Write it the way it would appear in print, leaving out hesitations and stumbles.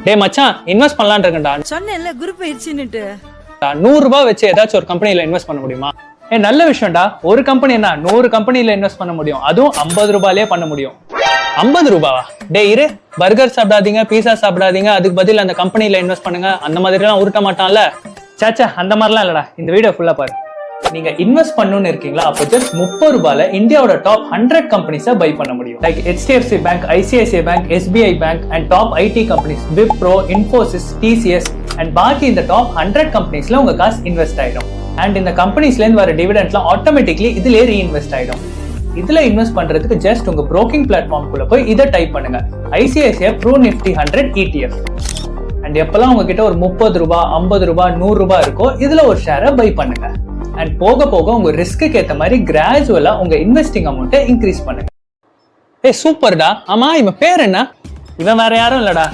டேய் மச்சான், இன்வெஸ்ட் பண்ணலாம்னு இருக்கேன்டா. சொன்னேன்ல குரூப் ஆயிடுச்சுன்னுட்டு. 100 ரூபாய் வச்சு ஏதாச்சும் ஒரு கம்பெனில இன்வெஸ்ட் பண்ண முடியுமா? நல்ல விஷயம்டா. ஒரு கம்பெனி என்ன 100 கம்பெனில இன்வெஸ்ட் பண்ண முடியும். அதுவும் 50 ரூபாயிலே பண்ண முடியும். 50 ரூபாவா? டேய் இரு, பர்கர் சாப்பிடாதீங்க, பீஸா சாப்பிடாதீங்க, அதுக்கு பதில் அந்த கம்பெனில இன்வெஸ்ட் பண்ணுங்க, அந்த மாதிரி எல்லாம் உருட்ட மாட்டான்ல. சாச்சா, அந்த மாதிரிலாம் இல்லடா. இந்த வீடியோ ஃபுல்லா பாரு. நீங்க இன்வெஸ்ட் பண்ணணும்னு இருக்கீங்களா? அப்போ ஜஸ்ட் 30 ரூபாயில இந்தியாவோட டாப் 100 கம்பெனிஸை பை பண்ண முடியும். Like HDFC bank, ICICI bank, SBI bank and top IT companies Wipro, Infosys, TCS and பாக்கி இந்த டாப் 100 கம்பெனிஸ்ல உங்க காசு இன்வெஸ்ட் ஆயிடும். அண்ட் இந்த கம்பெனிஸ்ல இருந்து வர டிவிடெண்ட்லாம் ஆட்டோமேட்டிக்லி இதுலயே ரீஇன்வெஸ்ட் ஆயிடும். இதுல இன்வெஸ்ட் பண்றதுக்கு ஜஸ்ட் உங்க broking பிளாட்ஃபார்ம்குள்ள போய் இதை டைப் பண்ணுங்க, ICICI Pro Nifty 100 ETF. And எப்பெல்லாம் உங்ககிட்ட ஒரு 30 ரூபாய், 50 ரூபாய், 100 ரூபாய் இருக்கோ இதுல ஒரு ஷேரை பை பண்ணுங்க. அண்ட் போக போக உங்க ரிஸ்க்கு ஏத்த மாதிரி கிராஜுவலா உங்க இன்வெஸ்டிங் அமௌண்ட்டை இன்க்ரீஸ் பண்ணுங்க. சூப்பர்டா. ஆமா, இவன் பேர் என்ன? இவன் வேற யாரும் இல்லடா,